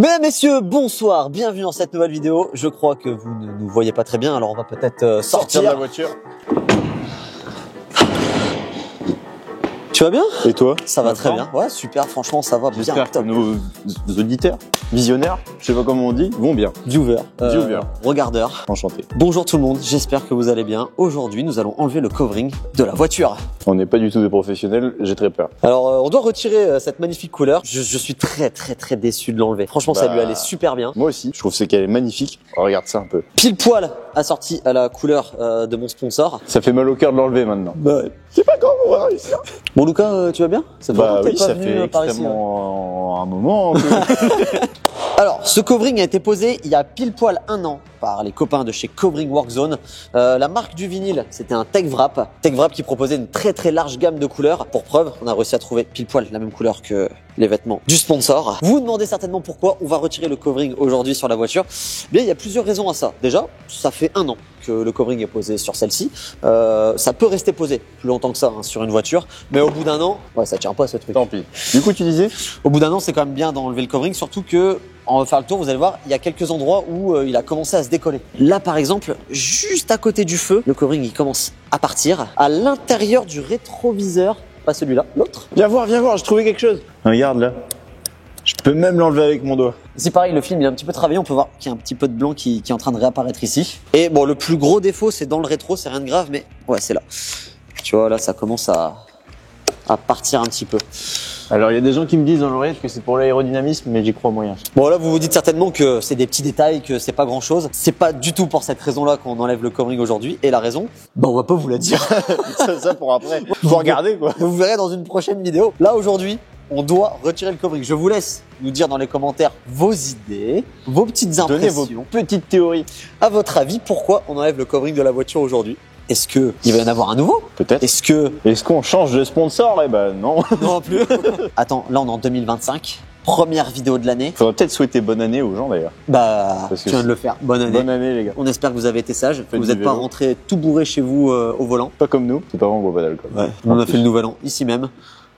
Mesdames, messieurs, bonsoir, bienvenue dans cette nouvelle vidéo. Je crois que vous ne nous voyez pas très bien, alors on va peut-être sortir de la voiture. Tu vas bien? Et toi? Ça va très bien, ouais, super, franchement ça va bien. J'espère que nos auditeurs, visionnaires, je sais pas comment on dit, vont bien. Viewers, regardeurs. Enchanté. Bonjour tout le monde, j'espère que vous allez bien. Aujourd'hui, nous allons enlever le covering de la voiture. On n'est pas du tout des professionnels, j'ai très peur. Alors, on doit retirer cette magnifique couleur. Je suis très déçu de l'enlever. Franchement, ça lui allait super bien. Moi aussi, je trouve qu'elle est magnifique. Oh, regarde ça un peu. Pile poil assorti à la couleur de mon sponsor. Ça fait mal au cœur de l'enlever maintenant. Bah, je sais pas quand on va réussir. Bon Lucas, tu vas bien? Ça bah oui, ça fait extrêmement un moment. Alors, ce covering a été posé il y a pile poil 1 an par les copains de chez Covering Work Zone. La marque du vinyle, c'était un Tech Wrap. Tech Wrap qui proposait une très large gamme de couleurs. Pour preuve, on a réussi à trouver pile poil la même couleur que les vêtements du sponsor. Vous vous demandez certainement pourquoi on va retirer le covering aujourd'hui sur la voiture. Bien, il y a plusieurs raisons à ça. Déjà, ça fait 1 an que le covering est posé sur celle-ci. Ça peut rester posé plus longtemps que ça sur une voiture, mais au bout d'1 an, ouais, ça tient pas ce truc. Tant pis. Du coup, tu disais? Au bout d'1 an, c'est quand même bien d'enlever le covering, surtout que on va faire le tour, vous allez voir, il y a quelques endroits où il a commencé à se décoller. Là, par exemple, juste à côté du feu, le covering il commence à partir. À l'intérieur du rétroviseur, pas celui-là, l'autre. Viens voir, j'ai trouvé quelque chose. Regarde là. Je peux même l'enlever avec mon doigt. C'est pareil, le film il est un petit peu travaillé, on peut voir qu'il y a un petit peu de blanc qui est en train de réapparaître ici. Et bon, le plus gros défaut, c'est dans le rétro, c'est rien de grave, mais ouais, c'est là. Tu vois, là, ça commence à partir un petit peu. Alors, il y a des gens qui me disent dans l'oreillette que c'est pour l'aérodynamisme, mais j'y crois moyen. Bon, là, vous vous dites certainement que c'est des petits détails, que c'est pas grand chose. C'est pas du tout pour cette raison-là qu'on enlève le covering aujourd'hui. Et la raison, bah, on va pas vous la dire. ça pour après. Faut regarder, quoi. Vous verrez dans une prochaine vidéo. Là, aujourd'hui, on doit retirer le covering. Je vous laisse nous dire dans les commentaires vos idées, vos petites impressions. Donnez vos petites théories. À votre avis, pourquoi on enlève le covering de la voiture aujourd'hui? Est-ce que il va y en avoir un nouveau? Peut-être. Est-ce qu'on change de sponsor? Eh ben non. Non plus. Attends, là on est en 2025. Première vidéo de l'année. Faudrait peut-être souhaiter bonne année aux gens d'ailleurs. Bah, tu viens de le faire. Bonne année. Bonne année les gars. On espère que vous avez été sages, que vous n'êtes pas rentrés tout bourré chez vous au volant. Pas comme nous. C'est pas vraiment boit pas d'alcool. Ouais. On a fait le nouvel an ici même.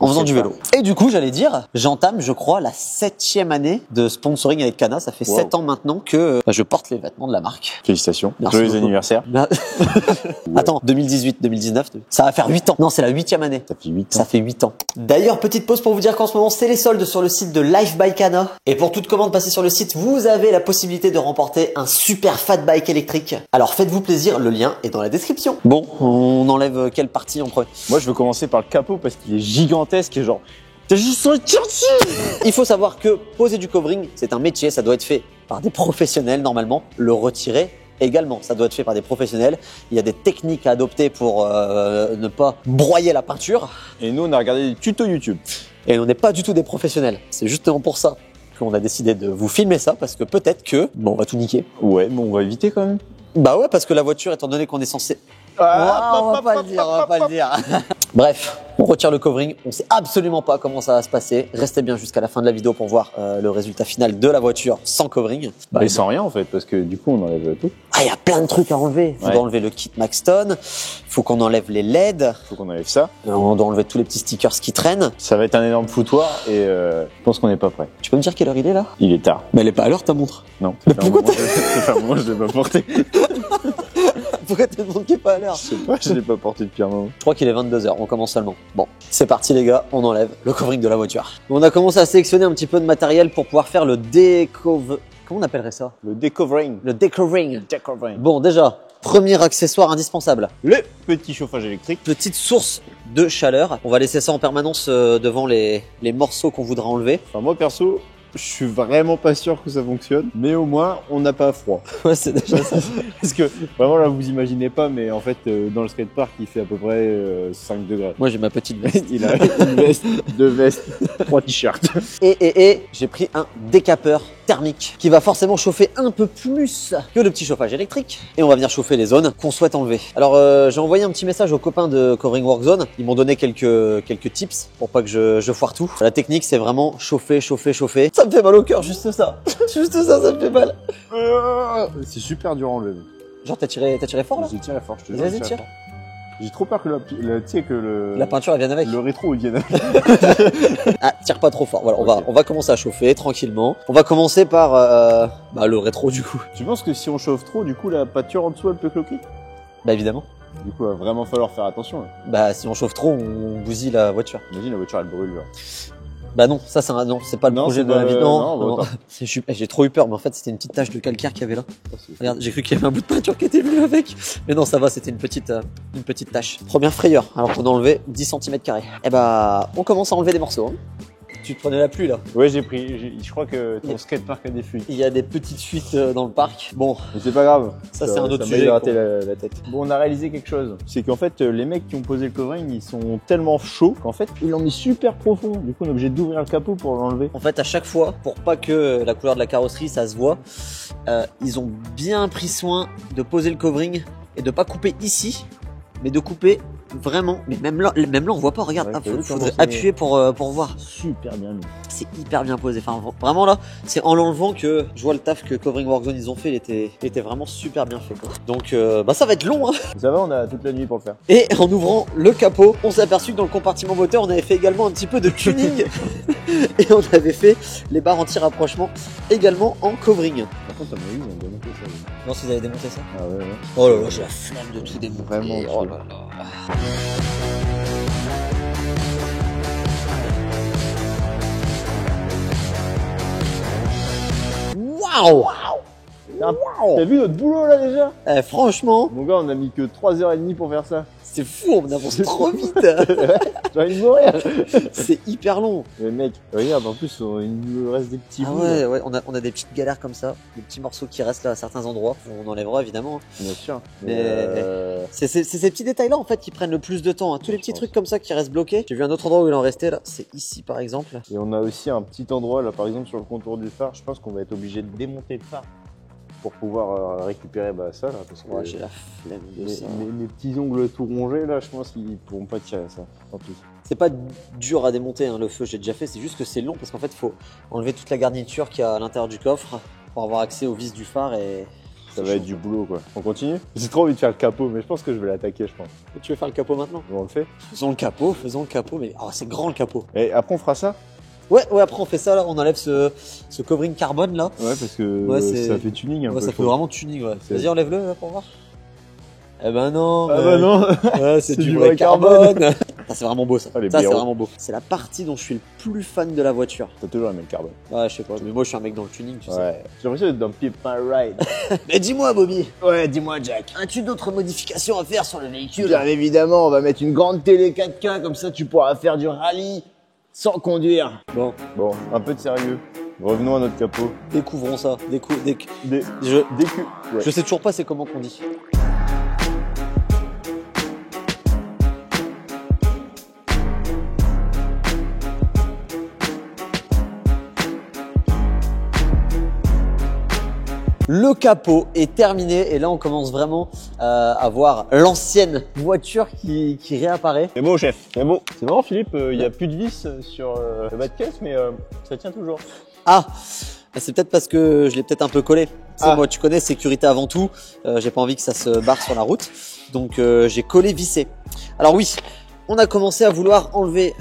En faisant du vélo. Et du coup, j'allais dire, j'entame, je crois, la 7e année de sponsoring avec Cana. Ça fait 7 ans maintenant que je porte les vêtements de la marque. Félicitations. Merci Joyeux beaucoup. Anniversaire. Attends, 2018, 2019, ça va faire 8 ans. Non, c'est la 8e année. Ça fait 8 ans. Ça fait 8 ans. D'ailleurs, petite pause pour vous dire qu'en ce moment, c'est les soldes sur le site de Life by Cana. Et pour toute commande passée sur le site, vous avez la possibilité de remporter un super fat bike électrique. Alors faites-vous plaisir, le lien est dans la description. Bon, on enlève quelle partie en premier? Moi, je veux commencer par le capot parce qu'il est gigantesque et genre... T'as juste un dessus. Il faut savoir que poser du covering, c'est un métier, ça doit être fait par des professionnels normalement. Le retirer également, ça doit être fait par des professionnels. Il y a des techniques à adopter pour ne pas broyer la peinture. Et nous, on a regardé des tutos YouTube. Et on n'est pas du tout des professionnels. C'est justement pour ça qu'on a décidé de vous filmer ça, parce que peut-être que... Bon, on va tout niquer. Ouais, mais on va éviter quand même. Bah ouais, parce que la voiture, étant donné qu'on est censé... on va pas le dire. Bref, on retire le covering. On sait absolument pas comment ça va se passer. Restez bien jusqu'à la fin de la vidéo pour voir le résultat final de la voiture sans covering. Et sans rien en fait, parce que du coup on enlève tout. Ah, il y a plein de trucs à enlever. Il faut enlever le kit Maxton. Il faut qu'on enlève les LED. Il faut qu'on enlève ça. On doit enlever tous les petits stickers qui traînent. Ça va être un énorme foutoir et je pense qu'on n'est pas prêt. Tu peux me dire quelle heure il est là? Il est tard. Mais elle est pas à l'heure ta montre. Non. Mais pourquoi moi je l'ai pas porté. Pourquoi t'es montré pas à l'heure? Je sais pas, je l'ai pas porté depuis un moment. Je crois qu'il est 22h, on commence seulement. Bon, c'est parti les gars, on enlève le covering de la voiture. On a commencé à sélectionner un petit peu de matériel pour pouvoir faire le décover... Comment on appellerait ça? Le decovering. Le decovering. Decovering. Bon, déjà, premier accessoire indispensable. Le petit chauffage électrique. Petite source de chaleur. On va laisser ça en permanence devant les morceaux qu'on voudra enlever. Enfin moi perso, je suis vraiment pas sûr que ça fonctionne, mais au moins on n'a pas froid. Ouais, c'est déjà ça. Parce que vraiment là vous imaginez pas, mais en fait dans le skatepark il fait à peu près 5 degrés. Moi j'ai ma petite veste. Il a une veste, 2 vestes, 3 t-shirts. Et j'ai pris un décapeur thermique qui va forcément chauffer un peu plus que le petit chauffage électrique. Et on va venir chauffer les zones qu'on souhaite enlever. Alors j'ai envoyé un petit message aux copains de Covering Work Zone. Ils m'ont donné quelques tips pour pas que je foire tout. La technique c'est vraiment chauffer, chauffer, chauffer. Ça me fait mal au cœur, juste ça. Juste ça me fait mal. C'est super dur à enlever. Genre t'as tiré fort là? J'ai tiré fort, je te jure. Vas-y, tire. J'ai trop peur que tu sais que La peinture elle vienne avec. le rétro il vienne avec. Ah, tire pas trop fort. Voilà, on va commencer à chauffer tranquillement. On va commencer par le rétro du coup. Tu penses que si on chauffe trop, du coup la peinture en dessous elle peut cloquer? Bah évidemment. Du coup, il va vraiment falloir faire attention. Là. Bah si on chauffe trop, on bousille la voiture. Imagine la voiture elle brûle. Genre. Bah non, ça non, c'est pas le Non, projet c'est de la pas- vie. non, Non. bah, J'ai trop eu peur, mais en fait c'était une petite tache de calcaire qu'il y avait là. Ça, c'est- Regarde, j'ai cru qu'il y avait un bout de peinture qui était venu avec. Mais non, ça va, c'était une petite tache. Première frayeur, alors qu'on a enlevé 10 cm². Eh bah, on commence à enlever des morceaux. Hein. Tu te prenais la pluie là. Ouais, j'ai pris. Je crois que ton skatepark a des fuites. Il y a des petites fuites dans le parc. Bon, Mais c'est pas grave. ça c'est un autre Ça m'a sujet. gratté quoi. la tête. Bon, on a réalisé quelque chose. C'est qu'en fait, les mecs qui ont posé le covering, ils sont tellement chauds qu'en fait, ils l'ont mis super profond. Du coup, on est obligé d'ouvrir le capot pour l'enlever. En fait, à chaque fois, pour pas que la couleur de la carrosserie ça se voit, ils ont bien pris soin de poser le covering et de pas couper ici, mais de couper vraiment. Mais même là on voit pas. Regarde, Ouais, ah, t'as vu faudrait comment c'est- appuyer pour voir. Super bien mis. C'est hyper bien posé. Enfin, vraiment là, c'est en l'enlevant que je vois le taf que Covering Workzone ils ont fait. Il était vraiment super bien fait. Quoi. Donc, ça va être long. Hein. Ça va, on a toute la nuit pour le faire. Et en ouvrant le capot, on s'est aperçu que dans le compartiment moteur, on avait fait également un petit peu de tuning. Et on avait fait les barres anti-rapprochement également en covering. Par contre, ça m'a eu, on a démonté ça. Non, si vous avez démonté ça. Ah ouais, ouais. Oh là là, j'ai la flemme de tout démonter. Vraiment, Oh là là. Waouh! T'as vu notre boulot là déjà? Eh, franchement, Mon gars, on a mis que 3h30 pour faire ça. c'est fou, on avance trop vite. J'ai envie de mourir. C'est hyper long. Mais mec, regarde, en plus, il nous reste des petits Ah bouts. ouais, là. ouais, on a des petites galères comme ça, des petits morceaux qui restent là à certains endroits. On enlèvera évidemment. Bien sûr. Mais- C'est ces petits détails-là en fait qui prennent le plus de temps. Hein. Tous les petits pense. trucs comme ça qui restent bloqués. J'ai vu un autre endroit où il en restait là. C'est ici par exemple. Et on a aussi un petit endroit là, par exemple, sur le contour du phare. Je pense qu'on va être obligé de démonter le phare pour pouvoir récupérer ça là. Parce que Ouais, j'ai la flemme de ça. les petits ongles tout rongés là, je pense qu'ils pourront pas tirer ça. Tant pis. C'est pas dur à démonter hein, le feu, j'ai déjà fait. C'est juste que c'est long parce qu'en fait, il faut enlever toute la garniture qu'il y a à l'intérieur du coffre pour avoir accès aux vis du phare et. Ça va être du boulot quoi. On continue? J'ai trop envie de faire le capot, mais je pense que je vais l'attaquer, je pense. Tu veux faire le capot maintenant? On le fait? Faisons le capot, mais oh, c'est grand le capot. Et après on fera ça? Ouais, après on fait ça là, on enlève ce covering carbone là. Ouais, parce que Ouais, c'est- ça fait tuning un Ouais, peu. ça je fait trouve. vraiment tuning, ouais. C'est- Vas-y, enlève-le là pour voir. Eh ben non. Ah mec. bah non! Ouais, c'est C'est du du vrai vrai carbone. Ça, c'est vraiment beau ça. Ah, les Ça, c'est blaireaux. vraiment beau. C'est la partie dont je suis le plus fan de la voiture. T'as toujours aimé le carbone. Ouais, je sais pas. Mais moi, je suis un mec dans le tuning, tu sais. Ouais. J'ai l'impression d'être dans Pimp My Ride. Mais dis-moi, Bobby, Ouais, dis-moi Jack. as-tu d'autres modifications à faire sur le véhicule? Bien évidemment, on va mettre une grande télé 4K, comme ça tu pourras faire du rallye sans conduire. Bon, Bon, un peu de sérieux. Revenons à notre capot. découvrons ça. Je... Ouais. Je sais toujours pas c'est comment qu'on dit. Le capot est terminé et là on commence vraiment à voir l'ancienne voiture qui réapparaît. C'est beau, chef. C'est beau. C'est marrant, Philippe, il n'y a plus de vis sur le bas de caisse, mais ça tient toujours. Ah, c'est peut-être parce que je l'ai peut-être un peu collé. Tu sais, Ah. moi, tu connais, sécurité avant tout. J'ai pas envie que ça se barre sur la route. Donc, j'ai collé vissé. Alors oui, on a commencé à vouloir enlever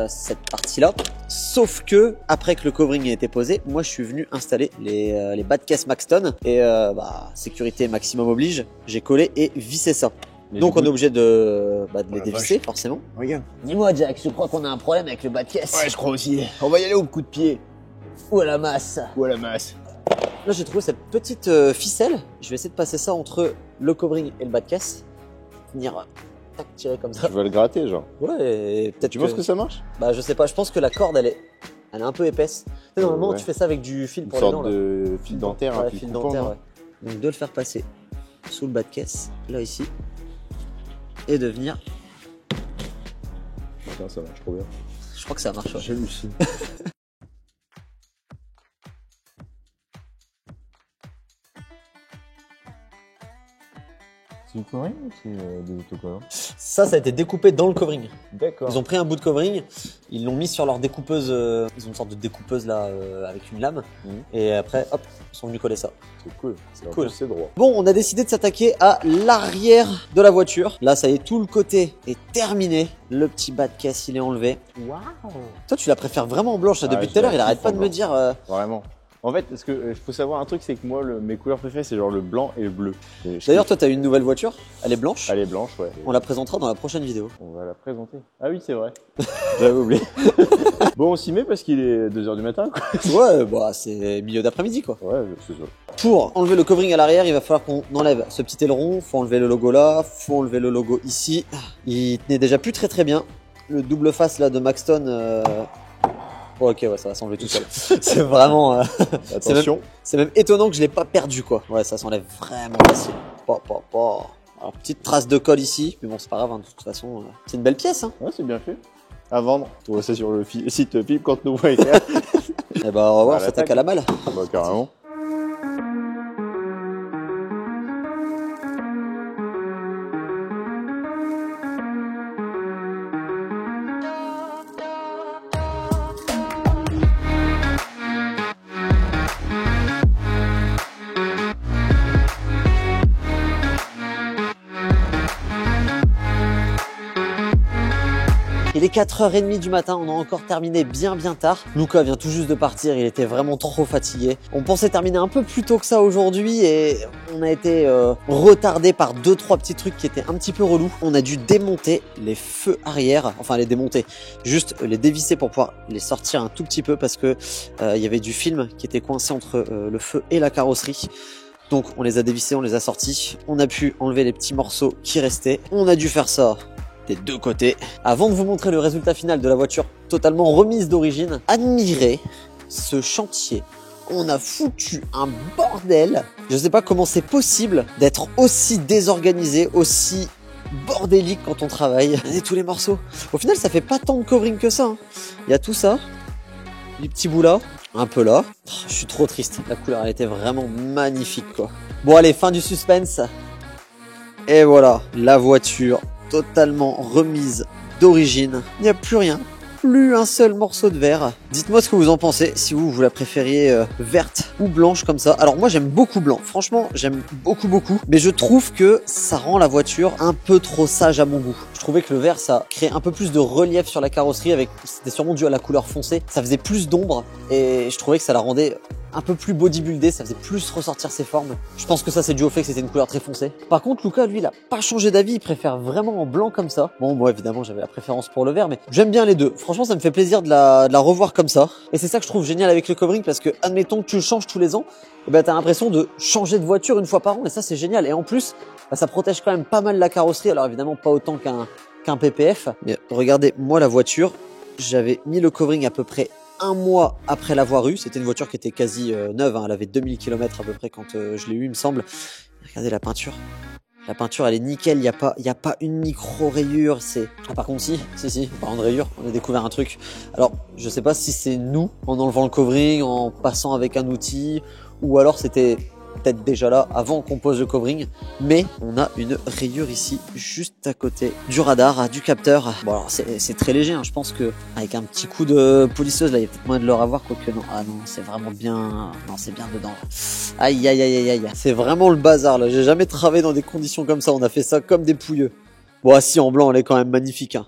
cette partie-là. Sauf que, après que le covering ait été posé, moi, je suis venu installer les bas de caisse Maxton. Et sécurité maximum oblige, j'ai collé et vissé ça. Mais Donc, du on est coup- obligé de les la dévisser, forcément. Regarde. Dis-moi, Jack, je crois qu'on a un problème avec le bas de caisse. Ouais, je crois aussi. On va y aller au coup de pied Ou à la masse. ou à la masse. Là, j'ai trouvé cette petite ficelle. Je vais essayer de passer ça entre le covering et le bas de caisse. Venir tac, tirer comme ça. Tu vas le gratter, genre. Ouais, et peut-être Tu penses que ça marche? Bah, je sais pas. Je pense que la corde, elle est un peu épaisse. Tu sais, normalement, Ouais. tu fais ça avec du fil Une pour les dents. sorte là. de fil dentaire, Ouais, un peu fil coupant, dentaire, non? ouais. Donc, de le faire passer sous le bas de caisse, là, ici. Et de venir. Putain, ça marche trop bien. Je crois que ça marche. Ouais. J'hallucine. C'est du covering ou c'est des autocollants? Ça a été découpé dans le covering. D'accord. Ils ont pris un bout de covering, Ils l'ont mis sur leur découpeuse. Ils ont une sorte de découpeuse là avec une lame. Et après, hop, ils sont venus coller ça. C'est cool. C'est cool. C'est droit. Bon, on a décidé de s'attaquer à l'arrière de la voiture. Là, ça y est, tout le côté est terminé. Le petit bas de caisse, il est enlevé. Waouh. Toi, tu la préfères vraiment blanche là, depuis tout à l'heure. Il arrête pas de me dire. Vraiment. En fait, parce que faut savoir un truc, c'est que moi, mes couleurs préférées, c'est genre le blanc et le bleu. D'ailleurs, toi, t'as une nouvelle voiture. Elle est blanche. Elle est blanche, ouais. On la présentera dans la prochaine vidéo. On va la présenter. Ah oui, c'est vrai. J'avais oublié. Bon, on s'y met parce qu'il est 2h du matin, quoi. Ouais, bah, c'est milieu d'après-midi, quoi. Ouais, c'est ça. Pour enlever le covering à l'arrière, il va falloir qu'on enlève ce petit aileron. Faut enlever le logo là. Faut enlever le logo ici. Il tenait déjà plus très bien. Le double face là de Maxton. Oh, ok, ouais, ça va s'enlever tout seul. C'est vraiment. Attention. C'est même étonnant que je l'ai pas perdu, quoi. Ouais, ça s'enlève vraiment facile. Alors, petite trace de colle ici, mais bon, c'est pas grave, hein, de toute façon. C'est une belle pièce, hein. Ouais, c'est bien fait. À vendre. Tu vois ça sur le site philippe-cantenot.fr. Eh bah, on va voir, ça t'attaque à la malle. Bah, carrément. Il est 4h30 du matin, on a encore terminé bien tard. Luca vient tout juste de partir, il était vraiment trop fatigué. On pensait terminer un peu plus tôt que ça aujourd'hui et on a été retardé par 2-3 petits trucs qui étaient un petit peu relous. On a dû démonter les feux arrière, enfin les démonter, juste les dévisser pour pouvoir les sortir un tout petit peu parce que il y avait du film qui était coincé entre le feu et la carrosserie. Donc on les a dévissés, on les a sortis, on a pu enlever les petits morceaux qui restaient. On a dû faire ça des deux côtés. Avant de vous montrer le résultat final de la voiture totalement remise d'origine, admirez ce chantier. On a foutu un bordel. Je sais pas comment c'est possible d'être aussi désorganisé, aussi bordélique quand on travaille. Regardez tous les morceaux. Au final, ça fait pas tant de covering que ça. Il y a tout ça. Les petits bouts là. Un peu là. Oh, je suis trop triste. La couleur, elle était vraiment magnifique, quoi. Bon, allez, fin du suspense. Et voilà, la voiture totalement remise d'origine. Il n'y a plus rien. Plus un seul morceau de verre. Dites-moi ce que vous en pensez, si vous la préfériez verte ou blanche comme ça. Alors moi j'aime beaucoup blanc, franchement j'aime beaucoup, mais je trouve que ça rend la voiture un peu trop sage à mon goût. Je trouvais que le vert ça crée un peu plus de relief sur la carrosserie, c'était sûrement dû à la couleur foncée, ça faisait plus d'ombre et je trouvais que ça la rendait un peu plus bodybuildé, ça faisait plus ressortir ses formes. Je pense que ça c'est dû au fait que c'était une couleur très foncée. Par contre Luca lui il a pas changé d'avis, il préfère vraiment en blanc comme ça. Bon moi évidemment j'avais la préférence pour le vert mais j'aime bien les deux. Franchement ça me fait plaisir de la revoir comme ça. Et c'est ça que je trouve génial avec le covering parce que admettons que tu le changes tous les ans, et ben t'as l'impression de changer de voiture une fois par an et ça c'est génial. Et en plus bah, ça protège quand même pas mal la carrosserie, alors évidemment pas autant qu'un PPF. Mais regardez moi la voiture, j'avais mis le covering à peu près un mois après l'avoir eu. C'était une voiture qui était quasi neuve, hein. Elle avait 2000 km à peu près quand je l'ai eu il me semble. Regardez la peinture. La peinture elle est nickel, il y a pas une micro rayure, c'est... Ah par contre si, en parlant de rayure, on a découvert un truc. Alors je sais pas si c'est nous en enlevant le covering, en passant avec un outil, ou alors c'était peut-être déjà là avant qu'on pose le covering, mais on a une rayure ici juste à côté du radar, du capteur. Bon alors c'est très léger, hein. Je pense que avec un petit coup de polisseuse là il y a peut-être moyen de le ravoir, quoique non. Ah non c'est vraiment bien, non c'est bien dedans là. Aïe, c'est vraiment le bazar là, j'ai jamais travaillé dans des conditions comme ça, on a fait ça comme des pouilleux. Bon si en blanc elle est quand même magnifique, hein.